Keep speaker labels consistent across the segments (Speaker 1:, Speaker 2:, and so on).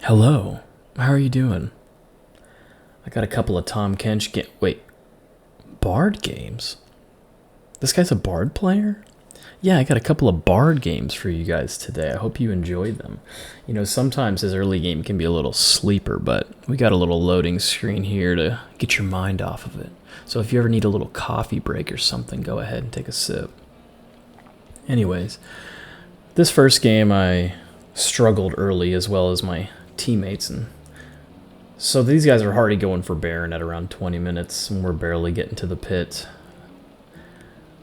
Speaker 1: Hello, how are you doing? I got a couple of Tom Kench wait, BARD games? This guy's a BARD player? Yeah, I got a couple of BARD games for you guys today. I hope you enjoyed them. You know, sometimes this early game can be a little sleeper, but we got a little loading screen here to get your mind off of it. So if you ever need a little coffee break or something, go ahead and take a sip. Anyways, this first game I struggled early as well as my teammates, and so these guys are already going for Baron at around 20 minutes, and we're barely getting to the pit.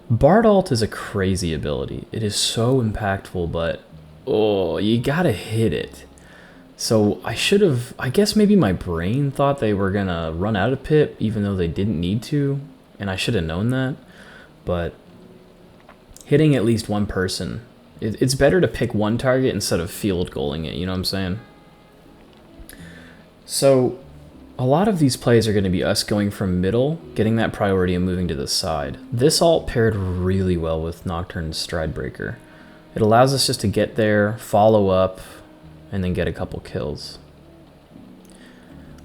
Speaker 1: Bard ult is a crazy ability. It is so impactful, but oh, you gotta hit it. So I guess maybe my brain thought they were gonna run out of pit, even though they didn't need to, and I should have known that. But hitting at least one person, it's better to pick one target instead of field goaling it, you know what I'm saying? So a lot of these plays are going to be us going from middle, getting that priority, and moving to the side. This ult paired really well with Nocturne's Stride Breaker. It allows us just to get there, follow up, and then get a couple kills.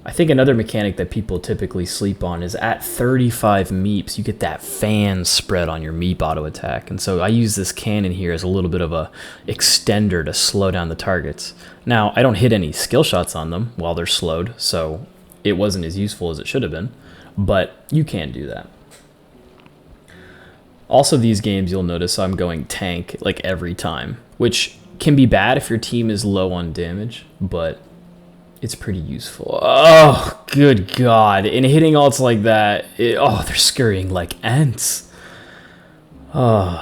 Speaker 1: I think another mechanic that people typically sleep on is at 35 meeps, you get that fan spread on your meep auto attack. And so I use this cannon here as a little bit of a extender to slow down the targets. Now, I don't hit any skill shots on them while they're slowed, so it wasn't as useful as it should have been, but you can do that. Also, these games, you'll notice I'm going tank like every time, which can be bad if your team is low on damage, but it's pretty useful. Oh, good God. And hitting ults like that, they're scurrying like ants. Oh,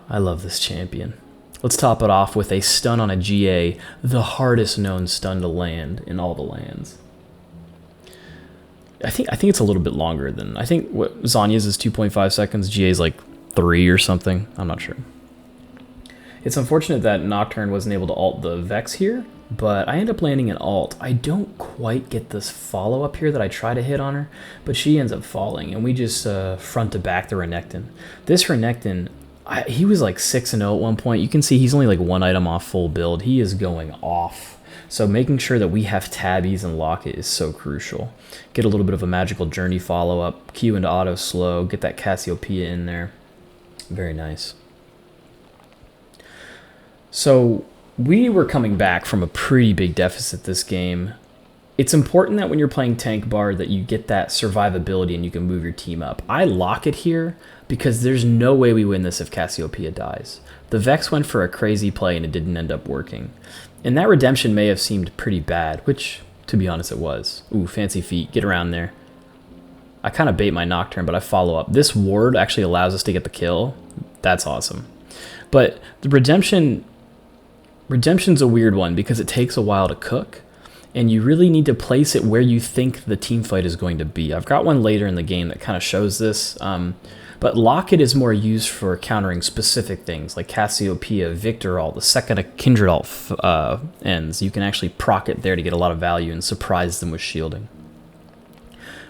Speaker 1: I love this champion. Let's top it off with a stun on a GA, the hardest known stun to land in all the lands. I think it's a little bit longer than, I think what Zhonya's is 2.5 seconds, GA's like 3 or something. I'm not sure. It's unfortunate that Nocturne wasn't able to ult the Vex here, but I end up landing an ult. I don't quite get this follow-up here that I try to hit on her, but she ends up falling, and we just front to back the Renekton. This Renekton, he was like 6-0 at one point. You can see he's only like one item off full build. He is going off. So making sure that we have tabbies and lock it is so crucial. Get a little bit of a magical journey follow-up, Q into auto slow, get that Cassiopeia in there. Very nice. So we were coming back from a pretty big deficit this game. It's important that when you're playing tank Bard that you get that survivability and you can move your team up. I lock it here because there's no way we win this if Cassiopeia dies. The Vex went for a crazy play and it didn't end up working. And that redemption may have seemed pretty bad, which, to be honest, it was. Ooh, fancy feet, get around there. I kind of bait my Nocturne, but I follow up. This ward actually allows us to get the kill. That's awesome. But the Redemption's a weird one because it takes a while to cook, and you really need to place it where you think the team fight is going to be. I've got one later in the game that kind of shows this, but Locket is more used for countering specific things like Cassiopeia, Victor ult. The second a Kindred ult ends, you can actually proc it there to get a lot of value and surprise them with shielding.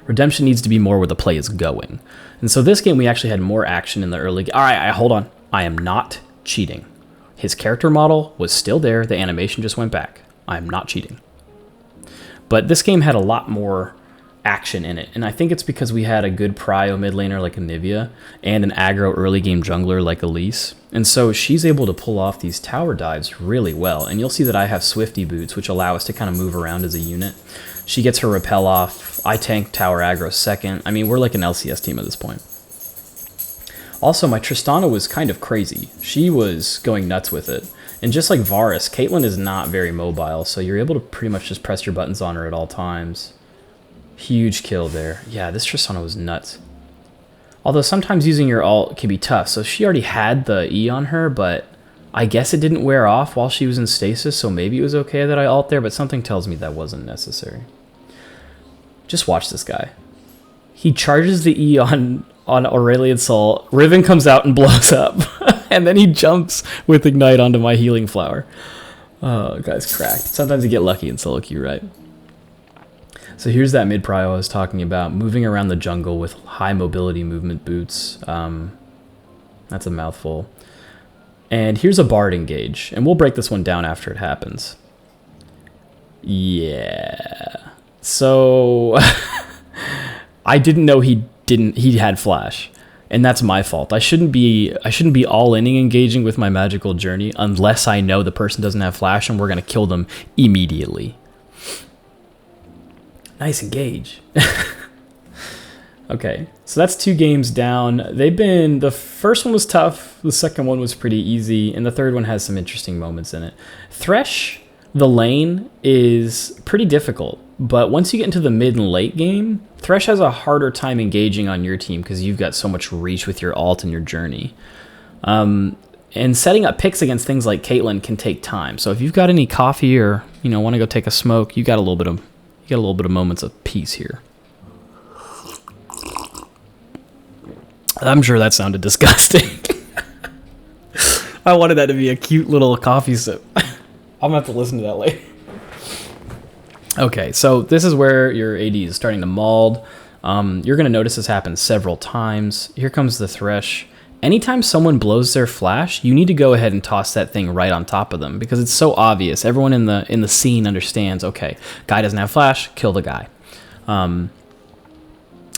Speaker 1: Redemption needs to be more where the play is going. And so this game we actually had more action in the early game. All right, hold on. I am not cheating. His character model was still there. The animation just went back. I am not cheating. But this game had a lot more action in it. And I think it's because we had a good prio mid laner like Anivia and an aggro early game jungler like Elise. And so she's able to pull off these tower dives really well. And you'll see that I have Swifty boots, which allow us to kind of move around as a unit. She gets her repel off. I tank tower aggro second. I mean, we're like an LCS team at this point. Also, my Tristana was kind of crazy. She was going nuts with it. And just like Varus, Caitlyn is not very mobile, so you're able to pretty much just press your buttons on her at all times. Huge kill there. Yeah, this Tristana was nuts. Although sometimes using your ult can be tough. So she already had the E on her, but I guess it didn't wear off while she was in stasis, so maybe it was okay that I ult there, but something tells me that wasn't necessary. Just watch this guy. He charges the E on Aurelian Soul, Riven comes out and blows up, and then he jumps with Ignite onto my healing flower. Oh, guy's cracked. Sometimes you get lucky in solo queue, right? So here's that mid prio I was talking about, moving around the jungle with high mobility movement boots. That's a mouthful. And here's a Bard engage, and we'll break this one down after it happens. Yeah. So I didn't know he had flash. And that's my fault. I shouldn't be all-inning engaging with my magical journey unless I know the person doesn't have flash and we're going to kill them immediately. Nice engage. Okay, so that's 2 games down. The first one was tough, the second one was pretty easy, and the third one has some interesting moments in it. Thresh, the lane, is pretty difficult, but once you get into the mid and late game, Thresh has a harder time engaging on your team because you've got so much reach with your alt and your journey. And setting up picks against things like Caitlyn can take time. So if you've got any coffee or want to go take a smoke, you got a little bit of moments of peace here. I'm sure that sounded disgusting. I wanted that to be a cute little coffee sip. I'm gonna have to listen to that later. Okay, so this is where your AD is starting to mauled. You're gonna notice this happen several times. Here comes the Thresh. Anytime someone blows their flash, you need to go ahead and toss that thing right on top of them because it's so obvious. Everyone in the scene understands, okay, guy doesn't have flash, kill the guy.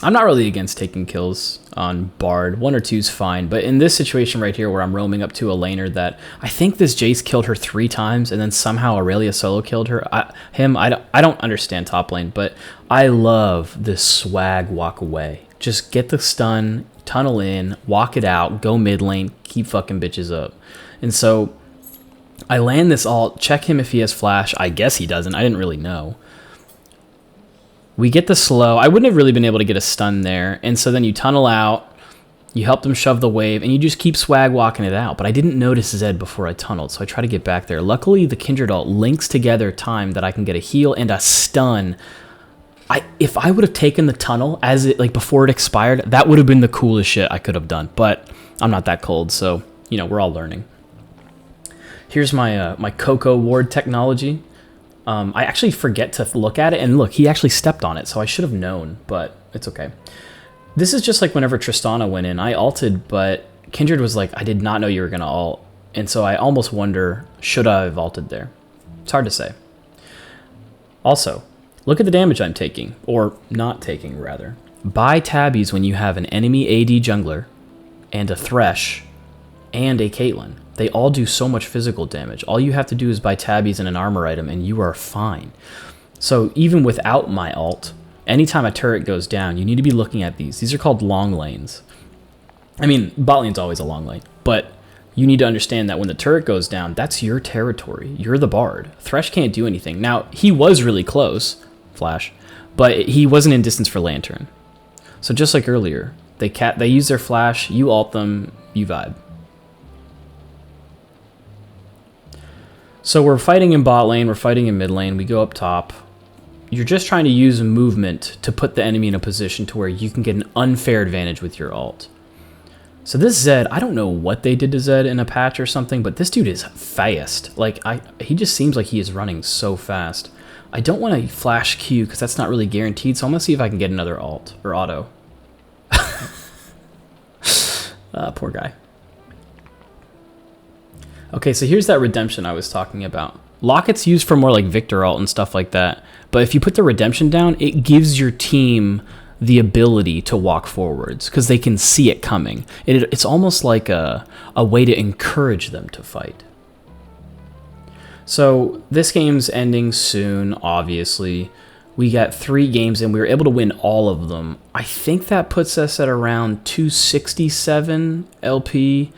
Speaker 1: I'm not really against taking kills on Bard. 1 or 2 is fine, but in this situation right here where I'm roaming up to a laner that I think this Jace killed her 3 times and then somehow Aurelia solo killed her. I don't understand top lane, but I love this swag walk away. Just get the stun, tunnel in, walk it out, go mid lane, keep fucking bitches up. And so I land this ult, check him if he has flash. I guess he doesn't. I didn't really know. We get the slow. I wouldn't have really been able to get a stun there. And so then you tunnel out, you help them shove the wave, and you just keep swag walking it out. But I didn't notice Zed before I tunneled, so I try to get back there. Luckily, the Kindred ult links together time that I can get a heal and a stun. If I would have taken the tunnel before it expired, that would have been the coolest shit I could have done. But I'm not that cold, so we're all learning. Here's my my Coco ward technology. I actually forget to look at it, and look, he actually stepped on it, so I should have known, but it's okay. This is just like whenever Tristana went in. I ulted, but Kindred was like, I did not know you were going to ult, and so I almost wonder, should I have ulted there? It's hard to say. Also, look at the damage I'm taking, or not taking, rather. Buy tabbies when you have an enemy AD jungler, and a Thresh, and a Caitlyn. They all do so much physical damage. All you have to do is buy tabbies and an armor item, and you are fine. So even without my ult, anytime a turret goes down, you need to be looking at these. These are called long lanes. I mean, bot lane's always a long lane, but you need to understand that when the turret goes down, that's your territory. You're the Bard. Thresh can't do anything. Now, he was really close, Flash, but he wasn't in distance for Lantern. So just like earlier, they use their flash, you ult them, you vibe. So we're fighting in bot lane, we're fighting in mid lane, we go up top. You're just trying to use movement to put the enemy in a position to where you can get an unfair advantage with your ult. So this Zed, I don't know what they did to Zed in a patch or something, but this dude is fast. Like, he just seems like he is running so fast. I don't want to flash Q because that's not really guaranteed, so I'm going to see if I can get another ult, or auto. Poor guy. Okay, so here's that redemption I was talking about. Locket's used for more like Victor ult and stuff like that, but if you put the redemption down, it gives your team the ability to walk forwards because they can see it coming. It's almost like a way to encourage them to fight. So this game's ending soon, obviously. We got 3 games and we were able to win all of them. I think that puts us at around 267 LP.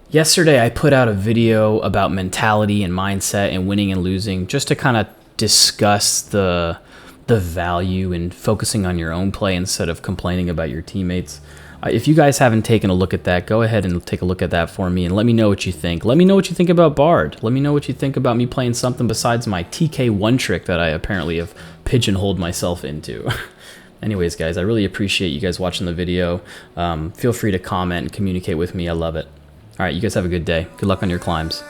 Speaker 1: Yesterday I put out a video about mentality and mindset and winning and losing just to kind of discuss the value in focusing on your own play instead of complaining about your teammates. If you guys haven't taken a look at that, go ahead and take a look at that for me and let me know what you think. Let me know what you think about Bard. Let me know what you think about me playing something besides my TK1 trick that I apparently have pigeonholed myself into. Anyways, guys, I really appreciate you guys watching the video. Feel free to comment and communicate with me. I love it. All right, you guys have a good day. Good luck on your climbs.